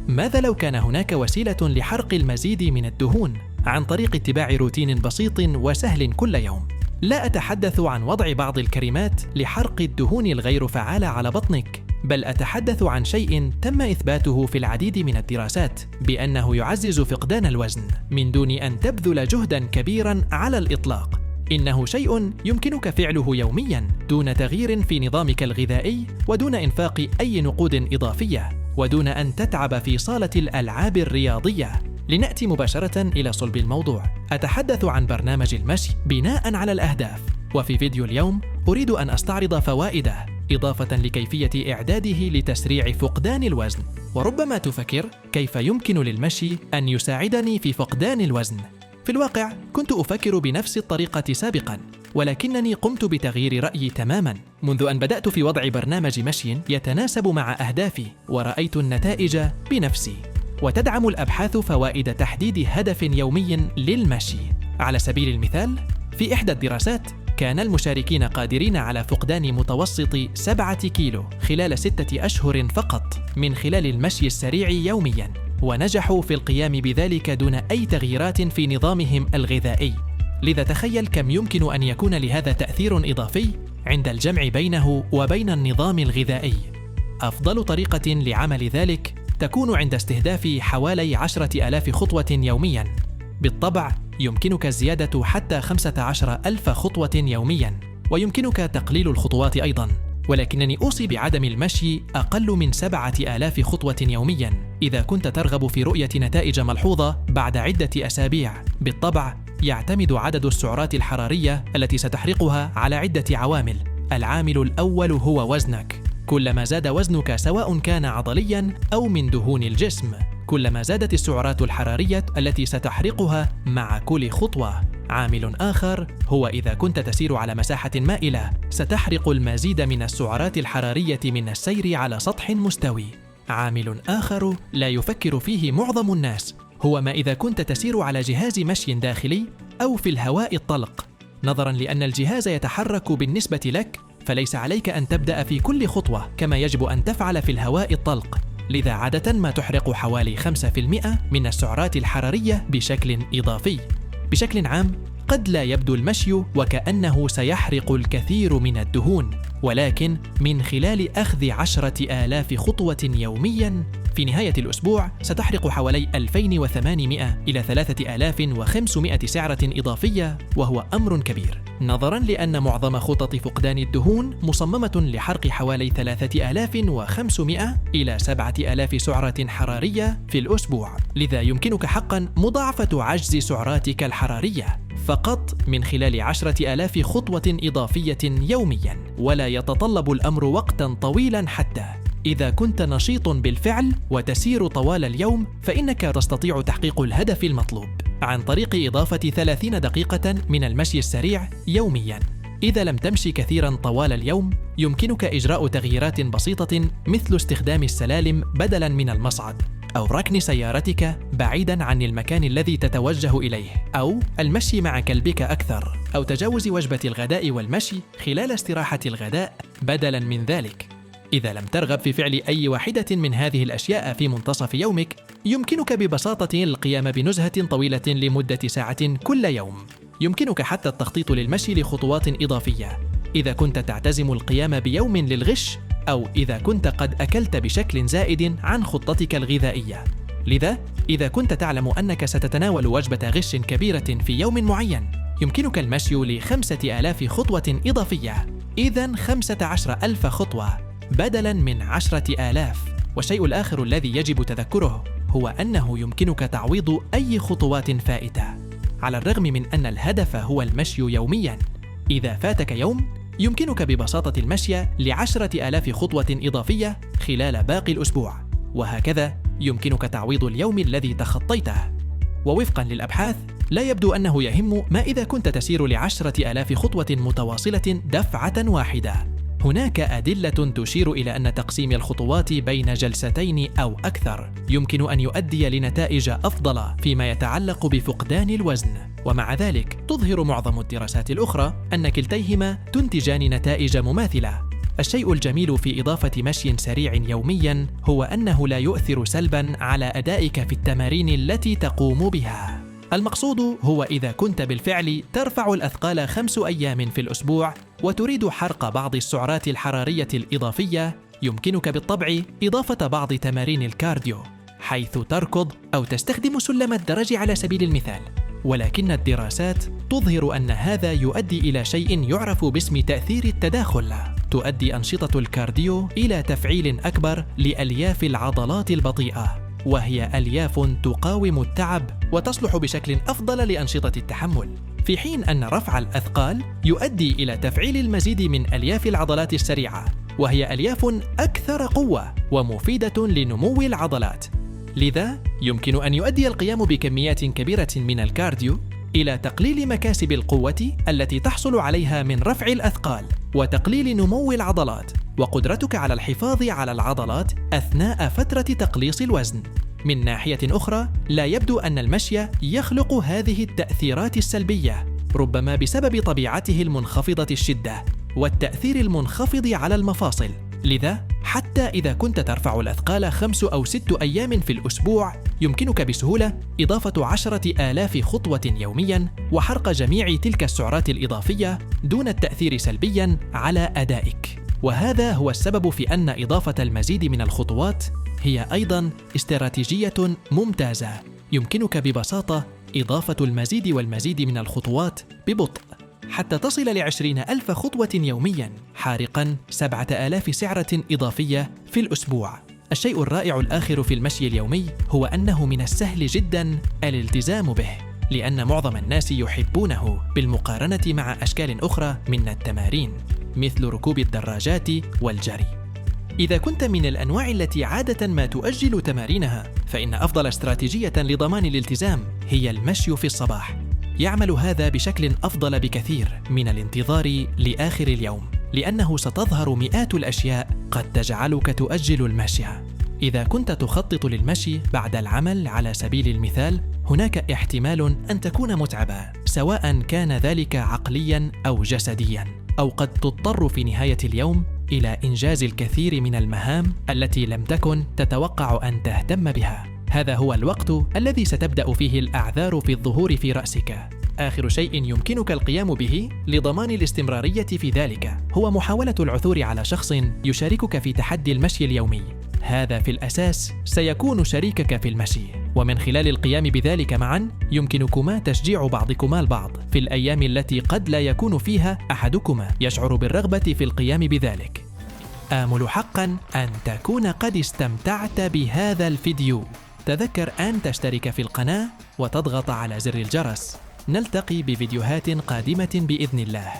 ماذا لو كان هناك وسيلة لحرق المزيد من الدهون عن طريق اتباع روتين بسيط وسهل كل يوم؟ لا أتحدث عن وضع بعض الكريمات لحرق الدهون الغير فعالة على بطنك، بل أتحدث عن شيء تم إثباته في العديد من الدراسات بأنه يعزز فقدان الوزن من دون أن تبذل جهداً كبيراً على الإطلاق. إنه شيء يمكنك فعله يومياً دون تغيير في نظامك الغذائي ودون إنفاق أي نقود إضافية ودون أن تتعب في صالة الألعاب الرياضية. لنأتي مباشرة إلى صلب الموضوع. أتحدث عن برنامج المشي بناء على الأهداف، وفي فيديو اليوم أريد أن أستعرض فوائده إضافة لكيفية إعداده لتسريع فقدان الوزن. وربما تفكر كيف يمكن للمشي أن يساعدني في فقدان الوزن. في الواقع كنت أفكر بنفس الطريقة سابقاً، ولكنني قمت بتغيير رأيي تماماً منذ أن بدأت في وضع برنامج مشي يتناسب مع أهدافي ورأيت النتائج بنفسي. وتدعم الأبحاث فوائد تحديد هدف يومي للمشي. على سبيل المثال، في إحدى الدراسات كان المشاركين قادرين على فقدان متوسط 7 كيلو خلال 6 أشهر فقط من خلال المشي السريع يومياً، ونجحوا في القيام بذلك دون أي تغييرات في نظامهم الغذائي. لذا تخيل كم يمكن أن يكون لهذا تأثير إضافي عند الجمع بينه وبين النظام الغذائي. أفضل طريقة لعمل ذلك تكون عند استهداف حوالي 10,000 خطوة يومياً. بالطبع يمكنك الزيادة حتى 15,000 خطوة يومياً، ويمكنك تقليل الخطوات أيضاً، ولكنني أوصي بعدم المشي أقل من 7,000 خطوة يومياً إذا كنت ترغب في رؤية نتائج ملحوظة بعد عدة أسابيع. بالطبع يعتمد عدد السعرات الحرارية التي ستحرقها على عدة عوامل. العامل الأول هو وزنك. كلما زاد وزنك سواء كان عضلياً أو من دهون الجسم، كلما زادت السعرات الحرارية التي ستحرقها مع كل خطوة. عامل آخر هو إذا كنت تسير على مساحة مائلة، ستحرق المزيد من السعرات الحرارية من السير على سطح مستوي. عامل آخر لا يفكر فيه معظم الناس هو ما إذا كنت تسير على جهاز مشي داخلي أو في الهواء الطلق. نظراً لأن الجهاز يتحرك بالنسبة لك، فليس عليك أن تبدأ في كل خطوة كما يجب أن تفعل في الهواء الطلق. لذا عادة ما تحرق حوالي 5% من السعرات الحرارية بشكل إضافي. بشكل عام، قد لا يبدو المشي وكأنه سيحرق الكثير من الدهون، ولكن من خلال أخذ 10,000 خطوة يومياً، في نهاية الأسبوع ستحرق حوالي 2,800 إلى 3,500 سعرة إضافية، وهو أمر كبير، نظراً لأن معظم خطط فقدان الدهون مصممة لحرق حوالي 3,500 إلى 7,000 سعرة حرارية في الأسبوع. لذا يمكنك حقاً مضاعفة عجز سعراتك الحرارية فقط من خلال 10,000 خطوة إضافية يومياً. ولا يتطلب الأمر وقتاً طويلاً حتى. إذا كنت نشيط بالفعل وتسير طوال اليوم، فإنك تستطيع تحقيق الهدف المطلوب عن طريق إضافة 30 دقيقة من المشي السريع يومياً. إذا لم تمشي كثيراً طوال اليوم، يمكنك إجراء تغييرات بسيطة مثل استخدام السلالم بدلاً من المصعد، أو ركن سيارتك بعيداً عن المكان الذي تتوجه إليه، أو المشي مع كلبك أكثر، أو تجاوز وجبة الغداء والمشي خلال استراحة الغداء بدلاً من ذلك. إذا لم ترغب في فعل أي واحدة من هذه الأشياء في منتصف يومك، يمكنك ببساطة القيام بنزهة طويلة لمدة ساعة كل يوم. يمكنك حتى التخطيط للمشي لخطوات إضافية إذا كنت تعتزم القيام بيوم للغش، أو إذا كنت قد أكلت بشكل زائد عن خطتك الغذائية. لذا إذا كنت تعلم أنك ستتناول وجبة غش كبيرة في يوم معين، يمكنك المشي ل5,000 خطوة إضافية. إذن 15,000 خطوة بدلاً من 10,000. والشيء الآخر الذي يجب تذكره هو أنه يمكنك تعويض أي خطوات فائتة. على الرغم من أن الهدف هو المشي يومياً، إذا فاتك يوم يمكنك ببساطة المشي ل10,000 خطوة إضافية خلال باقي الأسبوع، وهكذا يمكنك تعويض اليوم الذي تخطيته. ووفقاً للأبحاث، لا يبدو أنه يهم ما إذا كنت تسير ل10,000 خطوة متواصلة دفعة واحدة. هناك أدلة تشير إلى أن تقسيم الخطوات بين جلستين أو أكثر يمكن أن يؤدي لنتائج أفضل فيما يتعلق بفقدان الوزن. ومع ذلك تظهر معظم الدراسات الأخرى أن كلتيهما تنتجان نتائج مماثلة. الشيء الجميل في إضافة مشي سريع يومياً هو أنه لا يؤثر سلباً على أدائك في التمارين التي تقوم بها. المقصود هو إذا كنت بالفعل ترفع الأثقال 5 أيام في الأسبوع وتريد حرق بعض السعرات الحرارية الإضافية، يمكنك بالطبع إضافة بعض تمارين الكارديو، حيث تركض أو تستخدم سلم الدرج على سبيل المثال. ولكن الدراسات تظهر أن هذا يؤدي إلى شيء يعرف باسم تأثير التداخل. تؤدي أنشطة الكارديو إلى تفعيل أكبر لألياف العضلات البطيئة، وهي ألياف تقاوم التعب وتصلح بشكل أفضل لأنشطة التحمل، في حين أن رفع الأثقال يؤدي إلى تفعيل المزيد من ألياف العضلات السريعة، وهي ألياف أكثر قوة ومفيدة لنمو العضلات. لذا يمكن أن يؤدي القيام بكميات كبيرة من الكارديو إلى تقليل مكاسب القوة التي تحصل عليها من رفع الأثقال، وتقليل نمو العضلات، وقدرتك على الحفاظ على العضلات أثناء فترة تقليص الوزن. من ناحية أخرى، لا يبدو أن المشي يخلق هذه التأثيرات السلبية، ربما بسبب طبيعته المنخفضة الشدة والتأثير المنخفض على المفاصل. لذا حتى إذا كنت ترفع الأثقال 5 أو 6 أيام في الأسبوع، يمكنك بسهولة إضافة 10,000 خطوة يومياً وحرق جميع تلك السعرات الإضافية دون التأثير سلبياً على أدائك. وهذا هو السبب في أن إضافة المزيد من الخطوات هي أيضاً استراتيجية ممتازة. يمكنك ببساطة إضافة المزيد والمزيد من الخطوات ببطء حتى تصل ل20,000 خطوة يومياً، حارقاً 7,000 سعرة إضافية في الأسبوع. الشيء الرائع الآخر في المشي اليومي هو أنه من السهل جداً الالتزام به، لأن معظم الناس يحبونه بالمقارنة مع أشكال أخرى من التمارين مثل ركوب الدراجات والجري. إذا كنت من الأنواع التي عادة ما تؤجل تمارينها، فإن أفضل استراتيجية لضمان الالتزام هي المشي في الصباح. يعمل هذا بشكل أفضل بكثير من الانتظار لآخر اليوم، لأنه ستظهر مئات الأشياء قد تجعلك تؤجل المشي. إذا كنت تخطط للمشي بعد العمل على سبيل المثال، هناك احتمال أن تكون متعبا، سواء كان ذلك عقلياً أو جسدياً، أو قد تضطر في نهاية اليوم إلى إنجاز الكثير من المهام التي لم تكن تتوقع أن تهتم بها. هذا هو الوقت الذي ستبدأ فيه الأعذار في الظهور في رأسك. آخر شيء يمكنك القيام به لضمان الاستمرارية في ذلك هو محاولة العثور على شخص يشاركك في تحدي المشي اليومي. هذا في الأساس سيكون شريكك في المشي، ومن خلال القيام بذلك معا يمكنكما تشجيع بعضكما البعض في الأيام التي قد لا يكون فيها أحدكما يشعر بالرغبة في القيام بذلك. آمل حقا أن تكون قد استمتعت بهذا الفيديو. تذكر أن تشترك في القناة وتضغط على زر الجرس. نلتقي بفيديوهات قادمة بإذن الله.